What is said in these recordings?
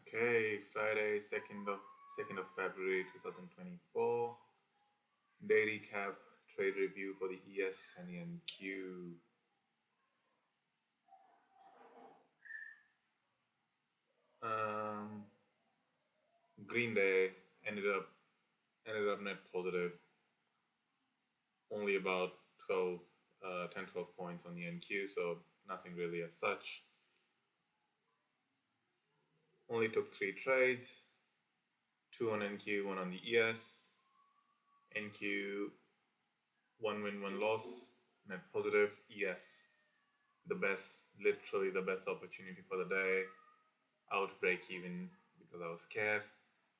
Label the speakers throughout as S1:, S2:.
S1: Okay, Friday, second of February 2024. Day recap, trade review for the ES and the NQ. Um, Green Day ended up net positive, only about 10, 12 points on the NQ, so nothing really as such. Only took 3 trades, 2 on NQ, 1 on the ES. NQ, 1 win, 1 loss, net positive. ES, literally the best opportunity for the day. Out break even because I was scared.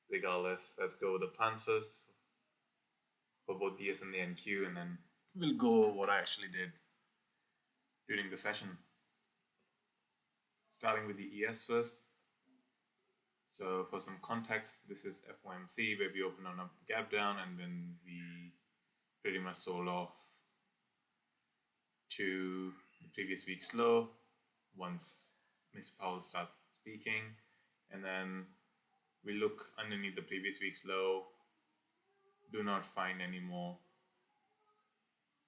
S1: Regardless, let's go with the plans first for both the ES and the NQ, and then we'll go over what I actually did during the session. Starting with the ES first. So for some context, this is FOMC where we open on a gap down and then we pretty much sold off to the previous week's low once Miss Powell starts speaking, and then we look underneath the previous week's low, do not find any more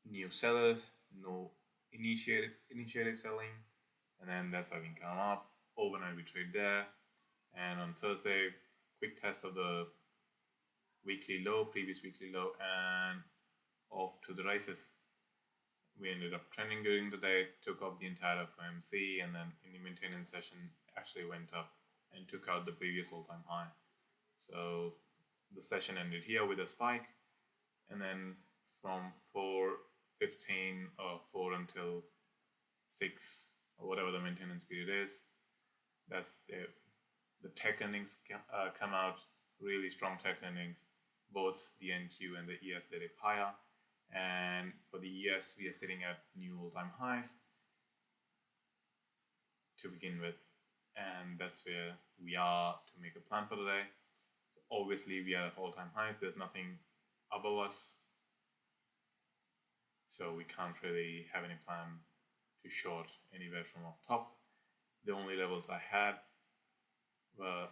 S1: new sellers, no initiative selling, and then that's how we come up. Overnight we trade there, and on Thursday, quick test of the previous weekly low, and off to the races. We ended up trending during the day, took off the entire FOMC, and then in the maintenance session actually went up and took out the previous all-time high. So the session ended here with a spike, and then from 4:15 or 4 until 6 or whatever the maintenance period is, that's the tech earnings come out, really strong tech earnings. Both the NQ and the ES did it higher, and for the ES we are sitting at new all-time highs to begin with, and that's where we are to make a plan for the day. So obviously we are at all-time highs, there's nothing above us, so we can't really have any plan to short anywhere from up top. The only levels I had were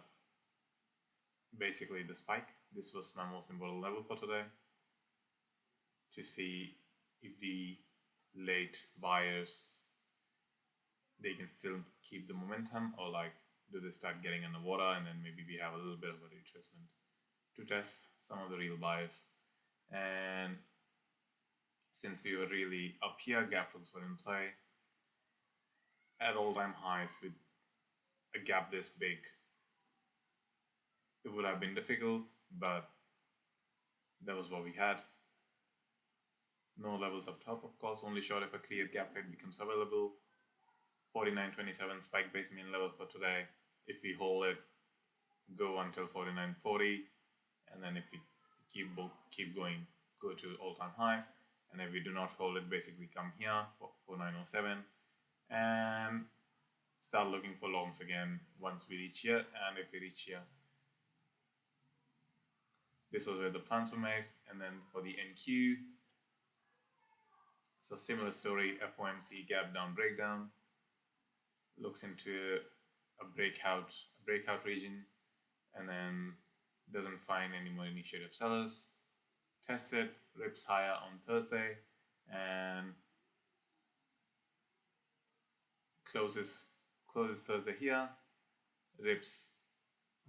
S1: basically the spike. This was my most important level for today, to see if the late buyers, they can still keep the momentum, or like do they start getting underwater, and then maybe we have a little bit of a retracement to test some of the real buyers. And since we were really up here, gap rules were in play at all-time highs with a gap this big. It would have been difficult, but that was what we had. No levels up top, of course, only short if a clear gap head becomes available. 49.27 spike base mean level for today. If we hold it, go until 49.40, and then if we keep going, go to all-time highs. And if we do not hold it, basically come here for 49.07 and start looking for longs again once we reach here. And if we reach here, this was where the plans were made. And then for the NQ, so similar story, FOMC gap down breakdown, looks into a breakout region, and then doesn't find any more initiative sellers. Tests it, rips higher on Thursday, and closes Thursday here, rips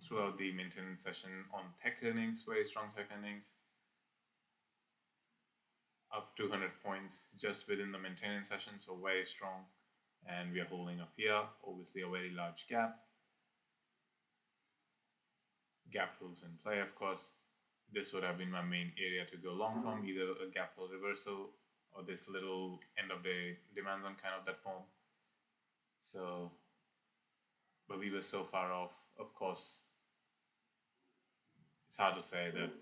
S1: throughout the maintenance session on tech earnings, very strong tech earnings, up 200 points just within the maintenance session, so very strong. And we are holding up here, obviously a very large gap. Gap rules in play, of course. This would have been my main area to go long from, either a gap fill reversal or this little end of day demand zone kind of that form. So, but we were so far off, of course, it's hard to say that,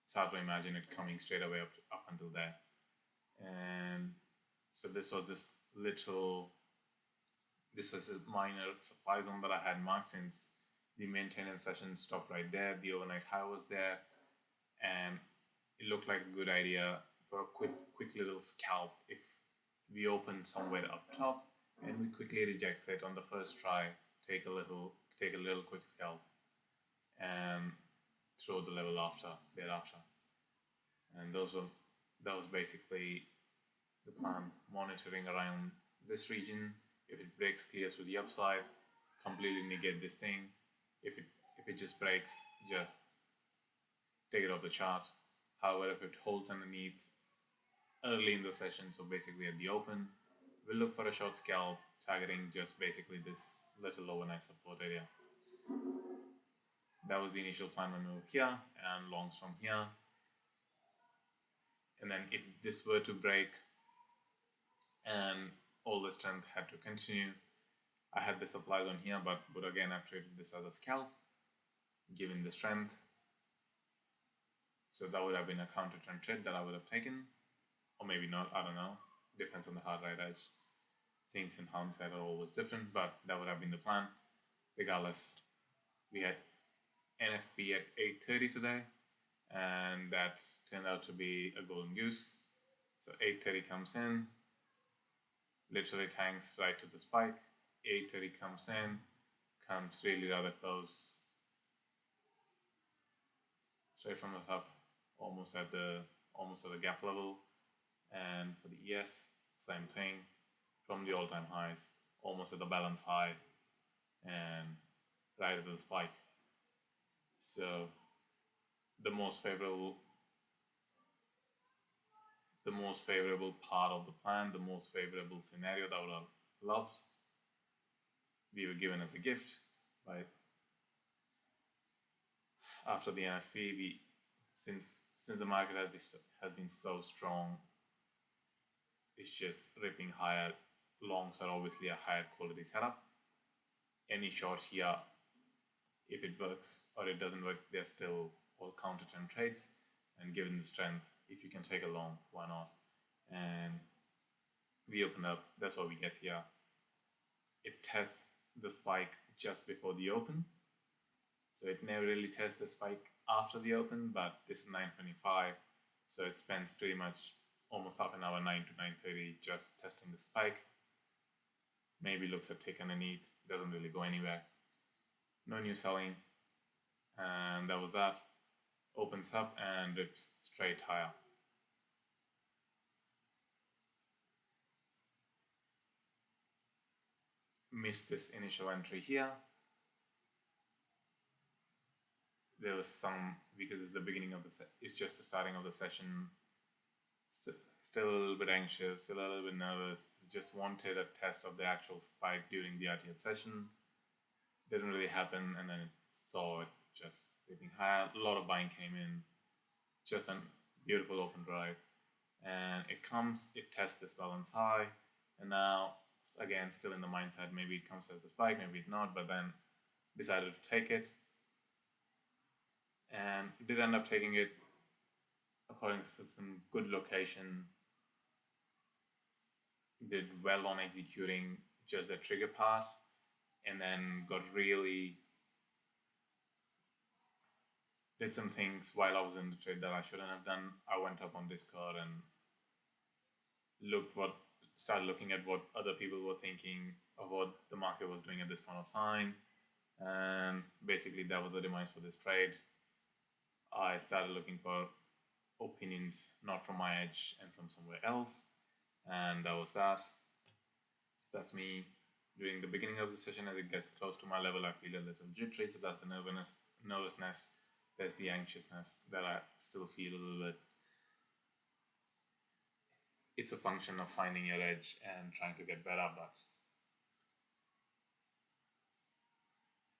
S1: it's hard to imagine it coming straight away up until there. And so this was a minor supply zone that I had marked since the maintenance session stopped right there. The overnight high was there, and it looked like a good idea for a quick little scalp if we open somewhere up top and we quickly reject it on the first try, take a little take a little quick scalp and throw the level thereafter. And that was basically the plan, monitoring around this region. If it breaks clear to the upside, completely negate this thing. If it just breaks, just take it off the chart. However, if it holds underneath early in the session, so basically at the open, we'll look for a short scalp targeting just basically this little overnight support area. That was the initial plan when we were here, and longs from here. And then if this were to break and all the strength had to continue, I had the supplies on here, but again I've treated this as a scalp given the strength. So that would have been a counter trend trade that I would have taken, or maybe not, I don't know, depends on the hard right edge. Things in hindsight are always different, but that would have been the plan. Regardless, we had NFP at 8:30 today, and that turned out to be a golden goose. So 8:30 comes in, literally tanks right to the spike. 8:30 comes in, comes really rather close, straight from the top, almost at the gap level. And for the ES, same thing, from the all-time highs, almost at the balance high, and right at the spike. So the most favorable part of the plan, the most favorable scenario that I would have loved, we were given as a gift, right? After the NFP, since the market has been so strong, it's just ripping higher. Longs are obviously a higher quality setup. Any short here, if it works or it doesn't work, they're still all counter trend trades. And given the strength, if you can take a long, why not? And we open up, that's what we get here. It tests the spike just before the open. So it never really tests the spike after the open, but this is 9:25. So it spends pretty much almost half an hour, 9 to 9:30, just testing the spike. Maybe looks a tick underneath, doesn't really go anywhere. No new selling, and that was that. Opens up and rips straight higher. Missed this initial entry here. There was some, because it's the beginning of it's just the starting of the session. Still a little bit anxious, still a little bit nervous. Just wanted a test of the actual spike during the ATH session. Didn't really happen, and then it saw it just ripping higher. A lot of buying came in. Just a beautiful open drive, and it tests this balance high, and now again still in the mindset, maybe it comes as the spike, maybe it not, but then decided to take it, and did end up taking it according to some good location. Did well on executing just the trigger part, and then did some things while I was in the trade that I shouldn't have done. I went up on Discord and started looking at what other people were thinking of what the market was doing at this point of time, and basically that was the demise for this trade. I started looking for opinions not from my edge and from somewhere else, and that was that. That's me. During the beginning of the session, as it gets close to my level, I feel a little jittery, so that's the nervousness. There's the anxiousness that I still feel a little bit. It's a function of finding your edge and trying to get better, but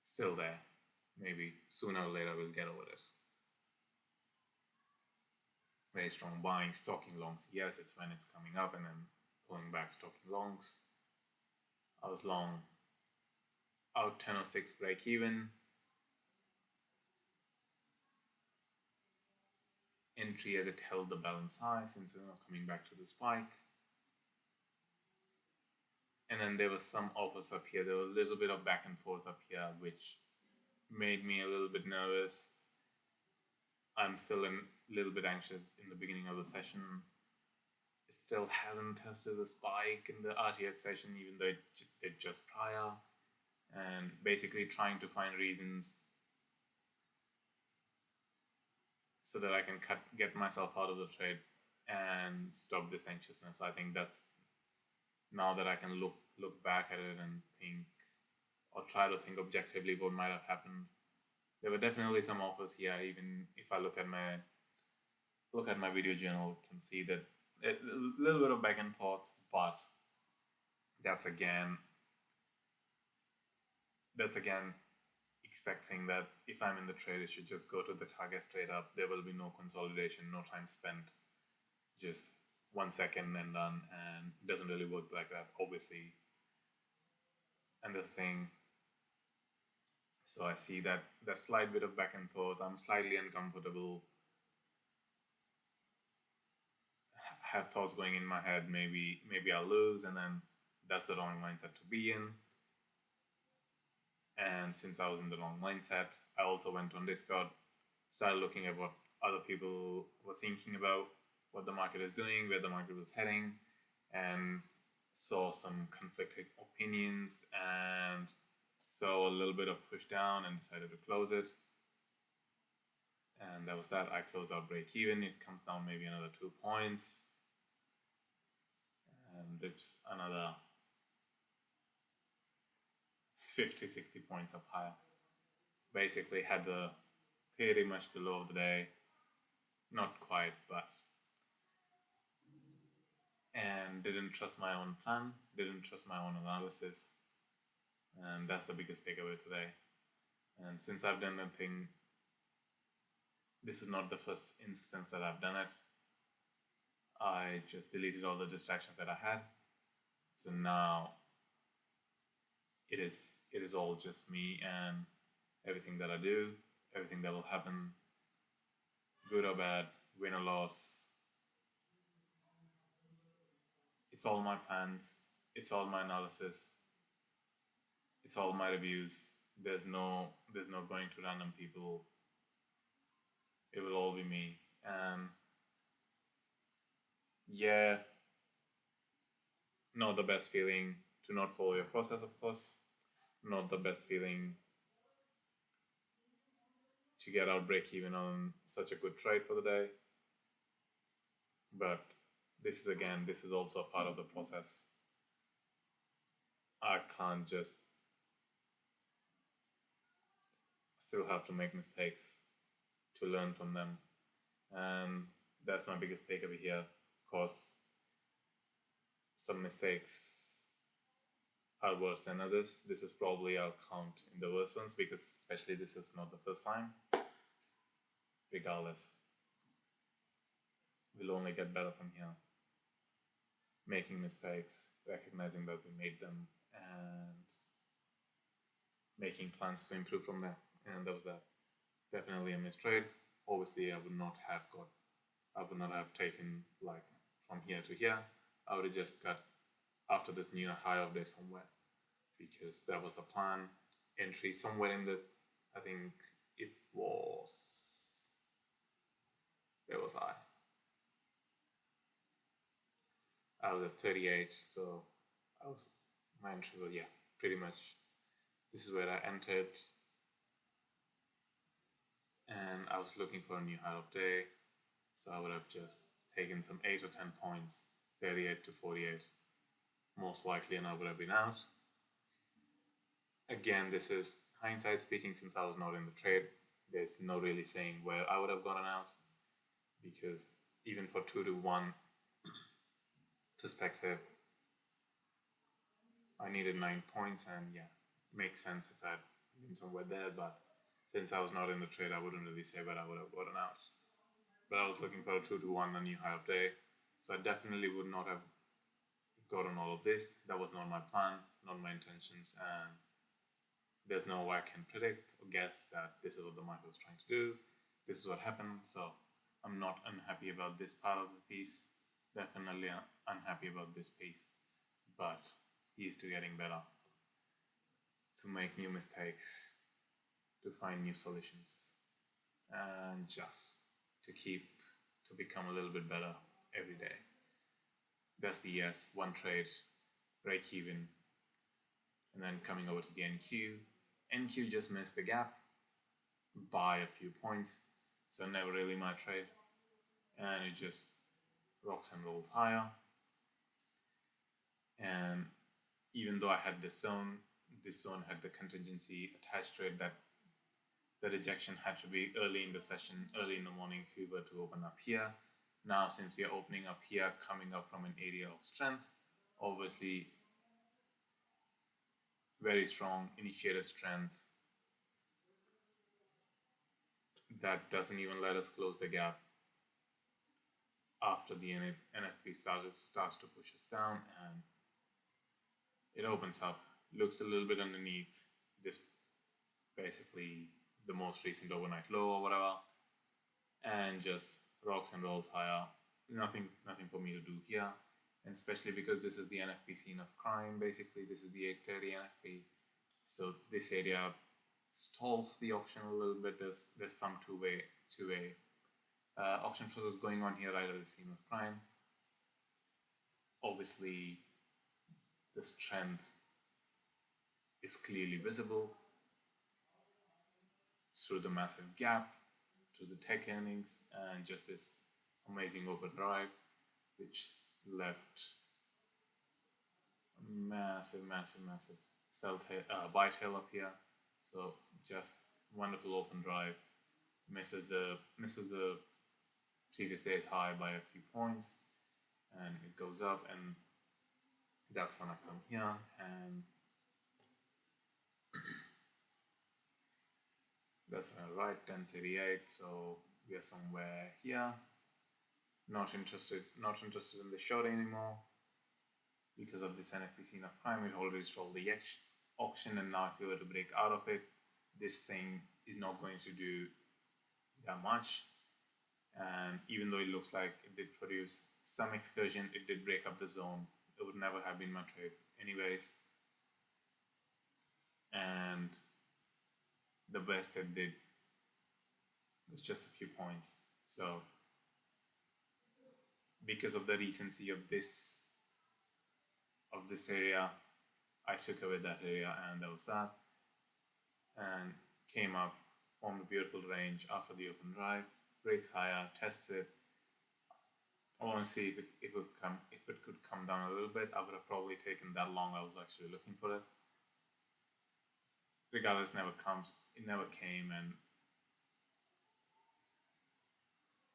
S1: still there. Maybe sooner or later we'll get over it. Very strong buying, stalking longs. Yes, it's when it's coming up and then pulling back, stalking longs. I was long out 10:06 break even. Entry as it held the balance high since it's not coming back to the spike. And then there was some offers up here. There was a little bit of back and forth up here, which made me a little bit nervous. I'm still a little bit anxious in the beginning of the session. It still hasn't tested the spike in the ATH session, even though it did just prior. and basically trying to find reasons so that I can get myself out of the trade and stop this anxiousness. I think that's, now that I can look back at it and think, or try to think objectively what might have happened. There were definitely some offers here. Even if I look at my video journal, you can see that a little bit of back and forth, but that's again expecting that if I'm in the trade, it should just go to the target straight up. There will be no consolidation, no time spent, just 1 second and done. And it doesn't really work like that, obviously. And the thing, so I see that slight bit of back and forth. I'm slightly uncomfortable. Have thoughts going in my head. Maybe I'll lose, and then that's the wrong mindset to be in. And since I was in the wrong mindset, I also went on Discord, started looking at what other people were thinking about, what the market is doing, where the market was heading, and saw some conflicting opinions and saw a little bit of push down and decided to close it. And that was that. I closed out break even. It comes down maybe another 2 points and dips another 50-60 points up higher. So basically had the pretty much the low of the day, not quite, but, and didn't trust my own plan, didn't trust my own analysis, and that's the biggest takeaway today. And since I've done that thing, this is not the first instance that I've done it. I just deleted all the distractions that I had, so now it is all just me and everything that I do, everything that will happen, good or bad, win or loss. It's all my plans, it's all my analysis, it's all my reviews. There's no going to random people. It will all be me. And yeah, not the best feeling to not follow your process, of course. Not the best feeling to get out break even on such a good trade for the day. But this is also a part of the process. I can't just still have to make mistakes to learn from them. And that's my biggest takeaway here. Of course, some mistakes are worse than others. This is probably, I'll count in the worst ones, because especially this is not the first time. Regardless, we'll only get better from here. Making mistakes, recognizing that we made them, and making plans to improve from there. And that was that. Definitely a missed trade. Obviously, I would not have taken like from here to here. I would have just got after this new high of day somewhere, because that was the plan. Entry somewhere in the, I think it was, where was I? I was at 38, so my entry was, yeah, pretty much, this is where I entered, and I was looking for a new high of day, so I would have just taken some 8 or 10 points, 38 to 48, most likely, and I would have been out. Again, this is hindsight speaking, since I was not in the trade. There's no really saying where I would have gotten out, because even for 2 to 1 perspective, I needed 9 points, and yeah, it makes sense if I'd been somewhere there, but since I was not in the trade, I wouldn't really say where I would have gotten out. But I was looking for a 2 to 1, a new high of day, so I definitely would not have gotten all of this. That was not my plan, not my intentions, and there's no way I can predict or guess that this is what the market was trying to do. This is what happened, so I'm not unhappy about this part of the piece. Definitely unhappy about this piece, but he's to getting better, to make new mistakes, to find new solutions, and just to become a little bit better every day. That's the yes, one trade, break even, and then coming over to the NQ. NQ just missed the gap by a few points, so never really my trade, and it just rocks and rolls higher. And even though I had this zone had the contingency attached to it that the rejection had to be early in the session, early in the morning if we were to open up here. Now, since we are opening up here, coming up from an area of strength, obviously very strong initiative strength that doesn't even let us close the gap after the NFP starts to push us down, and it opens up, looks a little bit underneath this, basically the most recent overnight low or whatever, and just rocks and rolls higher. Nothing for me to do here, and especially because this is the NFP scene of crime. Basically, this is the 830 NFP, so this area stalls the auction a little bit. There's some two-way auction process going on here right at the scene of crime. Obviously, the strength is clearly visible through the massive gap, through the tech earnings, and just this amazing open drive, which left a massive buy tail up here. So just wonderful open drive, misses the previous day's high by a few points, and it goes up, and that's when I come here and that's when I write 1038. So we are somewhere here. Not interested in the short anymore because of this NFP scene of crime. It already stalled the auction, and now if you were to break out of it, this thing is not going to do that much. And even though it looks like it did produce some excursion, it did break up the zone. It would never have been my trade anyways. And the best it did was just a few points. So because of the recency of this area, I took away that area, and that was that, and came up, formed a beautiful range after the open drive, breaks higher, tests it. I want to see if it could come down a little bit. I would have probably taken that long. I was actually looking for it. Regardless, it never came, and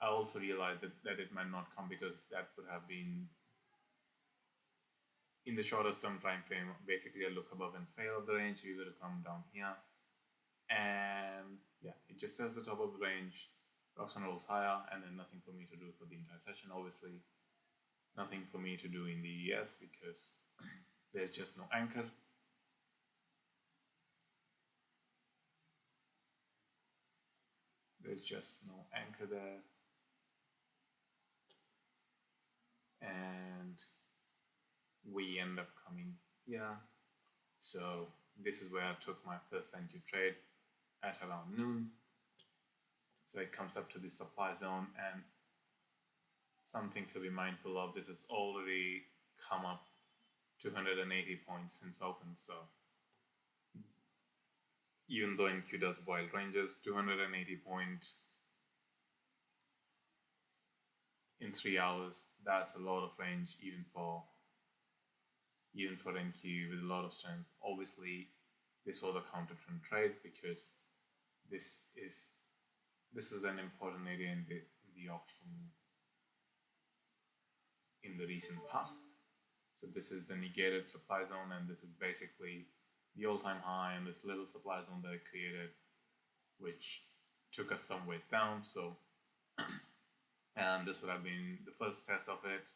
S1: I also realized that it might not come because that would have been in the shortest term time frame, basically a look above and fail of the range. We would have come down here, and yeah, it just tests the top of the range, rocks and rolls higher, and then nothing for me to do for the entire session. Obviously, nothing for me to do in the ES because there's just no anchor. There's just no anchor there, and we end up coming here. So this is where I took my first NQ trade at around noon. So it comes up to the supply zone, and something to be mindful of, this has already come up 280 points since open. So even though NQ does wild ranges, 280 points in 3 hours, that's a lot of range even for NQ with a lot of strength. Obviously, this was a counter trend trade because this is an important area in the auction in the recent past. So this is the negated supply zone, and this is basically the all-time high and this little supply zone that it created, which took us some ways down. So and this would have been the first test of it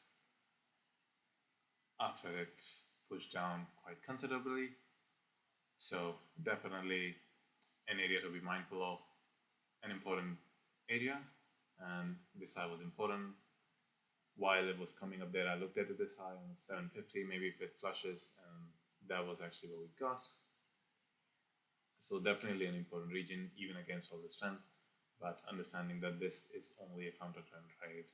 S1: after it pushed down quite considerably. So definitely an area to be mindful of, an important area, and this high was important. While it was coming up there, I looked at this high on 750, maybe if it flushes, and that was actually what we got. So definitely an important region, even against all the strength, but understanding that this is only a counter trend trade,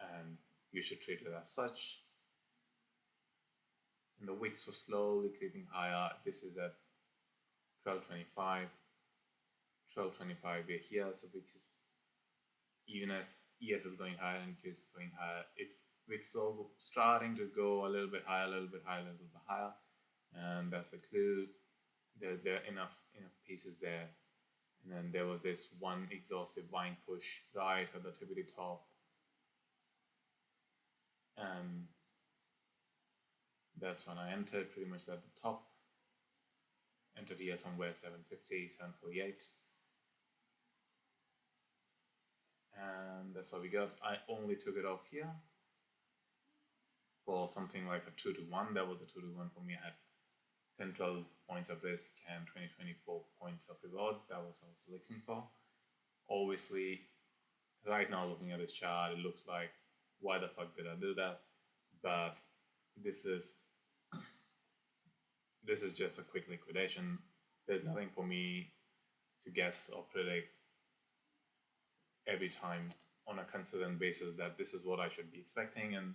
S1: and you should treat it as such. and the wicks were slowly creeping higher. This is at 1225. 1225 we're here, so wicks is, even as ES is going higher and Q is going higher, it's wicks all starting to go a little bit higher, a little bit higher, a little bit higher, and that's the clue. There are enough pieces there. And then there was this one exhaustive buying push right at the tippity top, and that's when I entered, pretty much at the top. Entered here somewhere 750, 748. And that's what we got. I only took it off here for something like a 2 to 1. That was a 2 to 1 for me. I had 10, 12 points of risk and 20, 24 points of reward. That was what I was looking for. Obviously, right now looking at this chart, it looks like, why the fuck did I do that? But this is just a quick liquidation. There's nothing for me to guess or predict every time on a consistent basis that this is what I should be expecting. And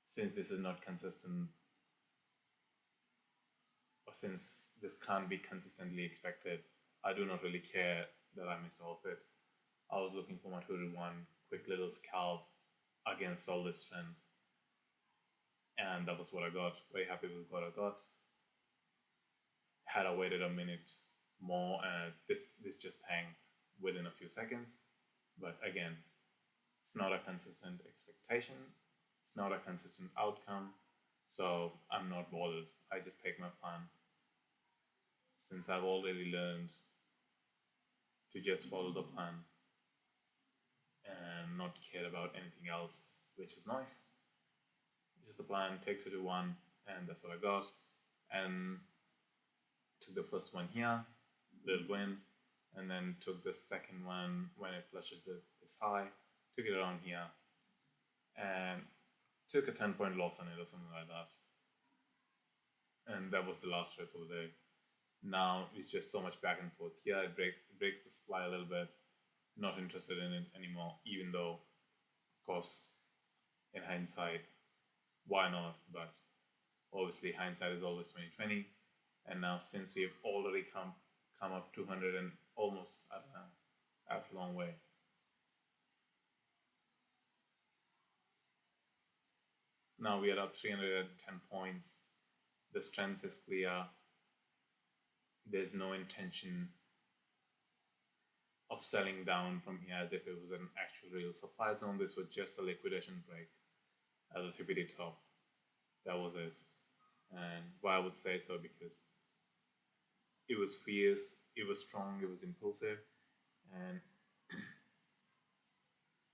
S1: since this is not consistent, or since this can't be consistently expected, I do not really care that I missed all of it. I was looking for my 2 to 1 quick little scalp against all this strength, and that was what I got. Very happy with what I got. Had I waited a minute more, this just tanked within a few seconds. But again, it's not a consistent expectation. It's not a consistent outcome. So I'm not bothered. I just take my plan. Since I've already learned to just follow the plan and not care about anything else, which is nice. Just the plan, take 2 to 1, and that's what I got. And took the first one here, little win, and then took the second one when it flushes this high, took it around here, and took a 10-point loss on it or something like that. And that was the last trade for the day. Now it's just so much back and forth. Here it breaks the supply a little bit. Not interested in it anymore, even though, of course, in hindsight, why not? But obviously hindsight is always 20/20. And now since we've already come up 200 and almost, I don't know, that's a long way. Now we are up 310 points. The strength is clear. There's no intention of selling down from here as if it was an actual real supply zone. This was just a liquidation break at the TPD top. That was it. And why I would say so, because it was fierce, it was strong, it was impulsive, and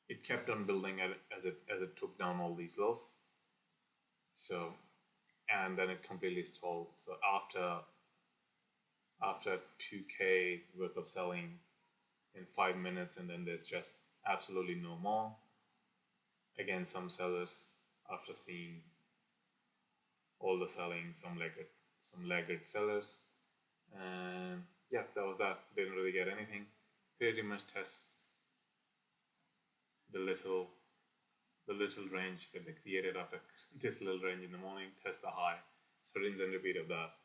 S1: it kept on building as it took down all these lows. So, and then it completely stalled. So after 2K worth of selling in 5 minutes, and then there's just absolutely no more. Again, some sellers, after seeing all the selling, some laggard sellers, and yeah, that was that. Didn't really get anything. Pretty much tests the little range that they created after this little range in the morning. Test the high, so rinse and repeat of that,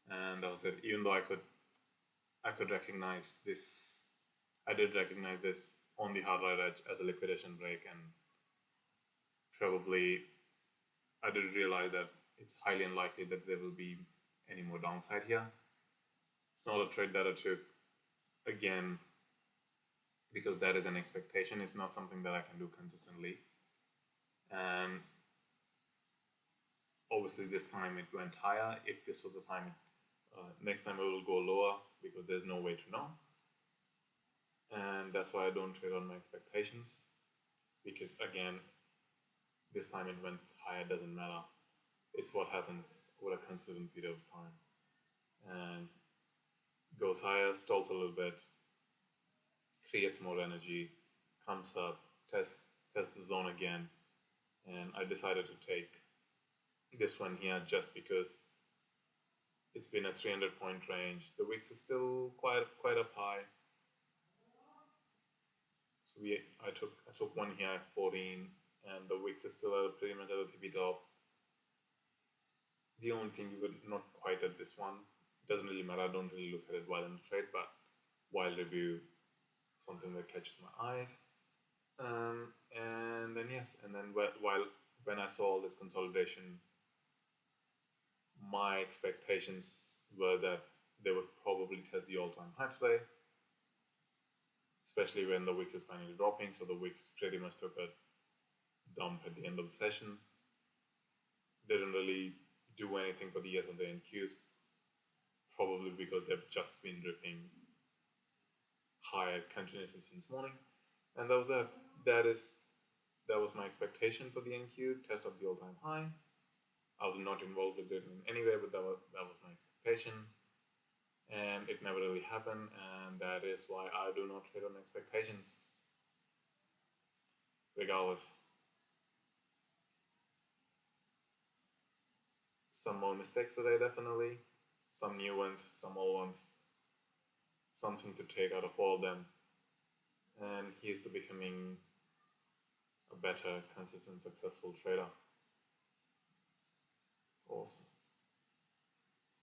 S1: and that was it. Even though I could recognize this, I did recognize this on the hard right edge as a liquidation break, and probably I did realize that it's highly unlikely that there will be any more downside here. It's not a trade that I took, again, because that is an expectation. It's not something that I can do consistently. And obviously this time it went higher. If this was the time, next time it will go lower, because there's no way to know. And that's why I don't trade on my expectations, because again, this time it went higher, doesn't matter. It's what happens over a consistent period of time. And goes higher, stalls a little bit, creates more energy, comes up, tests the zone again, and I decided to take this one here just because it's been a 300-point range. The wicks is still quite up high. So I took one here at 14, and the wicks is still pretty much at the TP top. The only thing you would not quite at this one, doesn't really matter. I don't really look at it while in the trade, but while review, something that catches my eyes. And then yes, and then while when I saw all this consolidation, my expectations were that they would probably test the all-time high today, especially when the wicks is finally dropping. So the wicks pretty much took a dump at the end of the session. Didn't really do anything for the S&P and Qs, probably because they've just been ripping higher continuously since morning. And that was that. That was my expectation for the NQ test of the all-time high. I was not involved with it in any way, but that was my expectation, and it never really happened. And that is why I do not hit on expectations, regardless. Some more mistakes today, definitely. Some new ones, some old ones. Something to take out of all of them. And here's to becoming a better, consistent, successful trader.